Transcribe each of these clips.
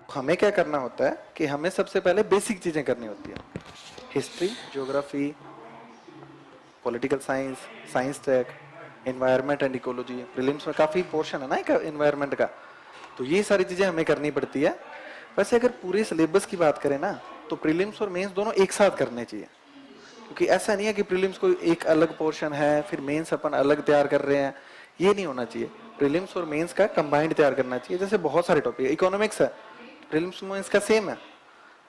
हमें क्या करना होता है कि हमें सबसे पहले बेसिक चीजें करनी होती है। History, geography, political science, science tech, environment and ecology, prelims में काफी पोर्शन है ना एक एनवायरनमेंट का, तो ये सारी चीजें हमें करनी पड़ती है। वैसे अगर पूरे सिलेबस की बात करें ना, तो प्रीलिम्स और मेंस दोनों एक साथ करने चाहिए, क्योंकि ऐसा नहीं है कि प्रीलिम्स को एक अलग पोर्शन है फिर मेंस अपन अलग तैयार कर रहे हैं, ये नहीं होना चाहिए। प्रीलिम्स और मेंस का कंबाइंड तैयार करना चाहिए। जैसे बहुत सारे टॉपिक है, इकोनॉमिक्स है, प्रीलिम्स मेंस का सेम है,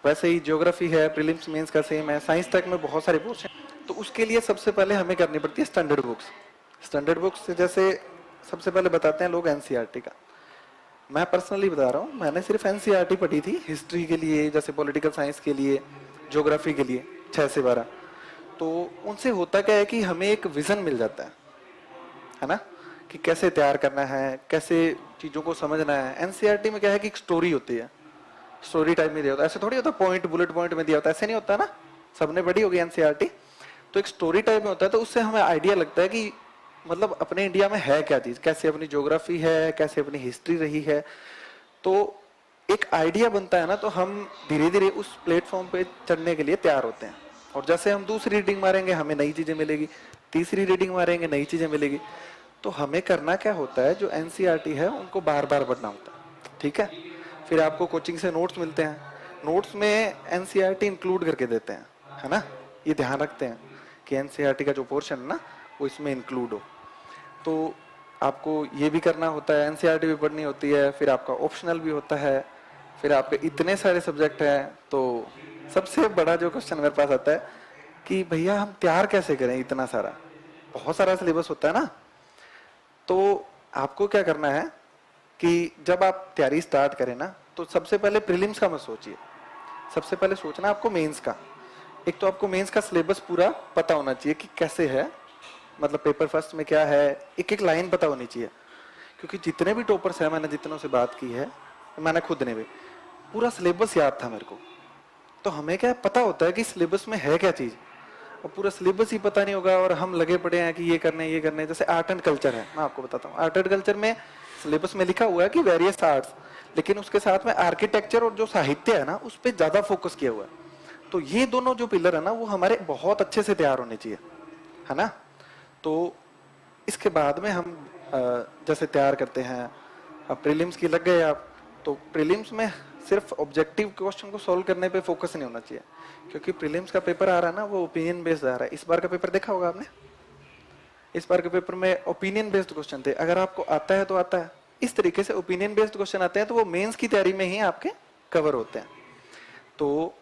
वैसे ही ज्योग्राफी है, प्रीलिम्स मेंस का सेम है, साइंस टेक में बहुत सारे पोर्शन। तो उसके लिए सबसे पहले हमें करनी पड़ती है स्टैंडर्ड बुक्स। स्टैंडर्ड बुक्स से जैसे सबसे पहले बताते हैं लोग एनसीईआरटी का। मैं पर्सनली बता रहा हूँ, मैंने सिर्फ एनसीईआरटी पढ़ी थी हिस्ट्री के लिए, जैसे पॉलिटिकल साइंस के लिए, ज्योग्राफी के लिए 6 से 12। तो उनसे होता क्या है कि हमें एक विजन मिल जाता है ना, कि कैसे तैयार करना है, कैसे चीजों को समझना है। एनसीईआरटी में क्या है कि एक स्टोरी होती है, स्टोरी टाइप में दिया होता है, ऐसे थोड़ी होता पॉइंट बुलेट पॉइंट में दिया होता है, ऐसे नहीं होता ना। सबने पढ़ी होगी एनसीईआरटी, तो एक स्टोरी टाइप में होता है, तो उससे हमें आइडिया लगता है कि मतलब अपने इंडिया में है क्या चीज, कैसे अपनी ज्योग्राफी है, कैसे अपनी हिस्ट्री रही है। तो एक आइडिया बनता है ना, तो हम धीरे धीरे उस प्लेटफॉर्म पे चढ़ने के लिए तैयार होते हैं। और जैसे हम दूसरी रीडिंग मारेंगे हमें नई चीजें मिलेगी, तीसरी रीडिंग मारेंगे नई चीजें मिलेगी। तो हमें करना क्या होता है, जो एनसीईआरटी है उनको बार बार पढ़ना होता है, ठीक है। फिर आपको कोचिंग से नोट्स मिलते हैं, नोट्स में एनसीईआरटी इंक्लूड करके देते हैं, है ना। ये ध्यान रखते हैं कि एनसीईआरटी का जो पोर्शन है ना वो इसमें इंक्लूड हो। तो आपको ये भी करना होता है, एनसीईआरटी भी पढ़नी होती है, फिर आपका ऑप्शनल भी होता है, फिर आपके इतने सारे सब्जेक्ट हैं। तो सबसे बड़ा जो क्वेश्चन मेरे पास आता है कि भैया हम तैयार कैसे करें, इतना सारा, बहुत सारा सिलेबस होता है ना। तो आपको क्या करना है कि जब आप तैयारी स्टार्ट करें ना, तो सबसे पहले प्रीलिम्स का मत सोचिए, सबसे पहले सोचना आपको मेंस का। एक तो आपको मेंस का सिलेबस पूरा पता होना चाहिए कि कैसे है, मतलब पेपर फर्स्ट में क्या है, एक एक लाइन पता होनी चाहिए। क्योंकि जितने भी टॉपर्स हैं, मैंने जितनों से बात की है, मैंने खुद ने भी पूरा सिलेबस याद था मेरे को। तो हमें क्या पता होता है कि सिलेबस में है क्या चीज, और पूरा सिलेबस ही पता नहीं होगा और हम लगे पड़े हैं कि ये करने ये करने। जैसे आर्ट एंड कल्चर है, मैं आपको बताता हूँ, आर्ट एंड कल्चर में सिलेबस में लिखा हुआ है कि वेरियस आर्ट्स, लेकिन उसके साथ में आर्किटेक्चर और जो साहित्य है ना उस पर ज्यादा फोकस किया हुआ है। तो ये दोनों जो पिलर है ना वो हमारे बहुत अच्छे से तैयार होने चाहिए, है ना। तो इसके बाद में हम जैसे तैयार करते हैं, अब प्रीलिम्स की लग गए आप, तो प्रीलिम्स में सिर्फ ऑब्जेक्टिव क्वेश्चन को सॉल्व करने पे फोकस नहीं होना चाहिए, क्योंकि प्रीलिम्स का पेपर आ रहा है ना वो ओपिनियन बेस्ड आ रहा है। इस बार का पेपर देखा होगा आपने, इस बार के पेपर में ओपिनियन बेस्ड क्वेश्चन थे। अगर आपको आता है तो आता है, इस तरीके से ओपिनियन बेस्ड क्वेश्चन आते हैं, तो वो मेंस की तैयारी में ही आपके कवर होते हैं। तो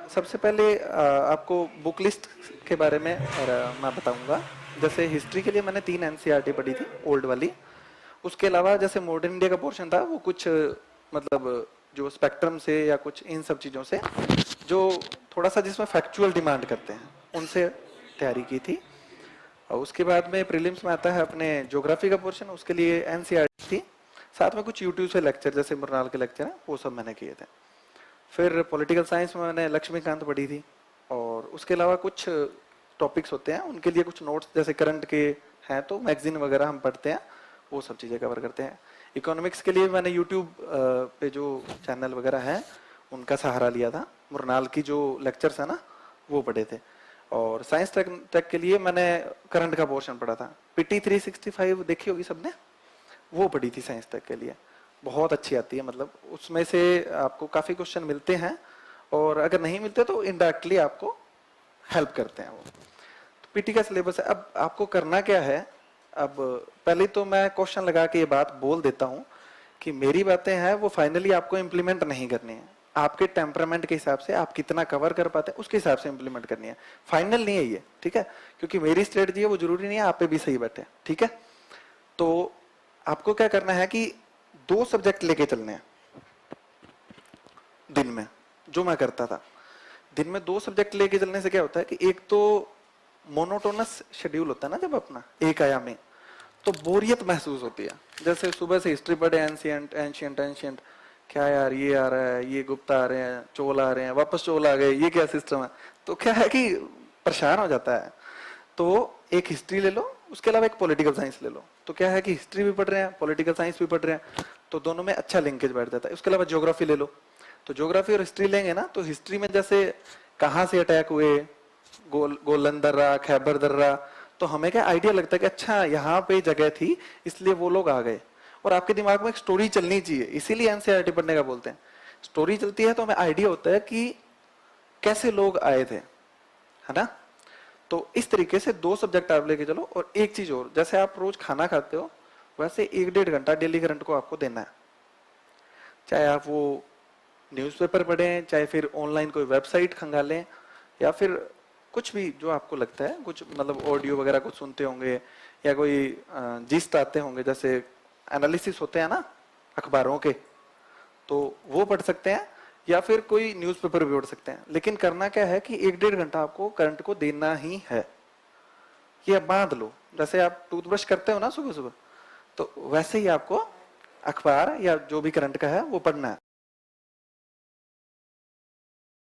सबसे पहले आपको बुक लिस्ट के बारे में मैं बताऊंगा। जैसे हिस्ट्री के लिए मैंने 3 एनसीईआरटी पढ़ी थी, ओल्ड वाली। उसके अलावा जैसे मॉडर्न इंडिया का पोर्शन था वो कुछ मतलब जो स्पेक्ट्रम से या कुछ इन सब चीजों से जो थोड़ा सा जिसमें फैक्चुअल डिमांड करते हैं उनसे तैयारी की थी। और उसके बाद में प्रीलिम्स में आता है अपने ज्योग्राफी का पोर्शन, उसके लिए एनसीईआरटी थी, साथ में कुछ यूट्यूब से लेक्चर जैसे मृणाल के लेक्चर हैं वो सब मैंने किए थे। फिर पॉलिटिकल साइंस में मैंने लक्ष्मीकांत पढ़ी थी, और उसके अलावा कुछ टॉपिक्स होते हैं उनके लिए कुछ नोट्स जैसे करंट के हैं तो मैगजीन वगैरह हम पढ़ते हैं, वो सब चीज़ें कवर करते हैं। इकोनॉमिक्स के लिए मैंने यूट्यूब पे जो चैनल वगैरह हैं उनका सहारा लिया था, मृणाल की जो लेक्चर्स है ना वो पढ़े थे। और साइंस टेक के लिए मैंने करंट का पोर्शन पढ़ा था, पीटी 365 देखी होगी सबने, वो पढ़ी थी साइंस टेक के लिए, बहुत अच्छी आती है। मतलब उसमें से आपको काफी क्वेश्चन मिलते हैं, और अगर नहीं मिलते तो इनडायरेक्टली आपको हेल्प करते हैं वो। तो पीटी का सिलेबस है। अब आपको करना क्या है, अब पहले तो मैं क्वेश्चन लगा के ये बात बोल देता हूँ कि मेरी बातें हैं वो फाइनली आपको इम्प्लीमेंट नहीं करनी है, आपके टेम्परामेंट के हिसाब से आप कितना कवर कर पाते हैं उसके हिसाब से इम्प्लीमेंट करनी है, फाइनल नहीं है ये, ठीक है। क्योंकि मेरी स्ट्रेटजी है वो जरूरी नहीं है आप पे भी सही बैठे, ठीक है। तो आपको क्या करना है कि 2 सब्जेक्ट लेके चलने हैं दिन में, जो मैं करता था। दिन में 2 सब्जेक्ट लेके चलने से क्या होता है कि एक तो मोनोटोनस शेड्यूल होता है ना जब अपना एक आयामी, तो बोरियत महसूस होती है। जैसे सुबह से हिस्ट्री पढ़े, एंशियंट एंशियंट एंशियंट, क्या यार ये आ रहा है, ये गुप्ता आ रहे हैं, चोल आ रहे हैं, वापस चोल आ गए, ये क्या सिस्टम है। तो क्या है कि परेशान हो जाता है। तो एक हिस्ट्री ले लो, उसके अलावा एक पॉलिटिकल साइंस ले लो। तो क्या है कि हिस्ट्री भी पढ़ रहे हैं, पॉलिटिकल साइंस भी पढ़ रहे हैं, तो दोनों में अच्छा लिंकेज बैठ जाता है। उसके अलावा ज्योग्राफी ले लो, तो ज्योग्राफी और हिस्ट्री लेंगे ना, तो हिस्ट्री में जैसे कहाँ से अटैक हुए, गोलन दर्रा, खैबर दर्रा, तो हमें क्या आइडिया लगता है कि अच्छा यहाँ पे जगह थी इसलिए वो लोग आ गए, और आपके दिमाग में एक स्टोरी चलनी चाहिए, इसीलिए एनसीईआरटी पढ़ने का बोलते हैं। स्टोरी चलती है तो हमें आइडिया होता है कि कैसे लोग आए थे, है ना। तो इस तरीके से 2 सब्जेक्ट आप लेके चलो। और एक चीज और, जैसे आप रोज खाना खाते हो वैसे 1-1.5 घंटा डेली करंट को आपको देना है, चाहे आप वो न्यूज़पेपर पढ़ें, चाहे फिर ऑनलाइन कोई वेबसाइट खंगालें, या फिर कुछ भी जो आपको लगता है, कुछ मतलब ऑडियो वगैरह कुछ सुनते होंगे, या कोई जिस्ट आते होंगे, जैसे एनालिसिस होते हैं ना अखबारों के, तो वो पढ़ सकते हैं, या फिर कोई न्यूज़पेपर भी पढ़ सकते हैं। लेकिन करना क्या है कि 1-1.5 घंटा आपको करंट को देना ही है। ये बांध लो, जैसे आप टूथब्रश करते हो ना सुबह सुबह, तो वैसे ही आपको अखबार या जो भी करंट का है वो पढ़ना है।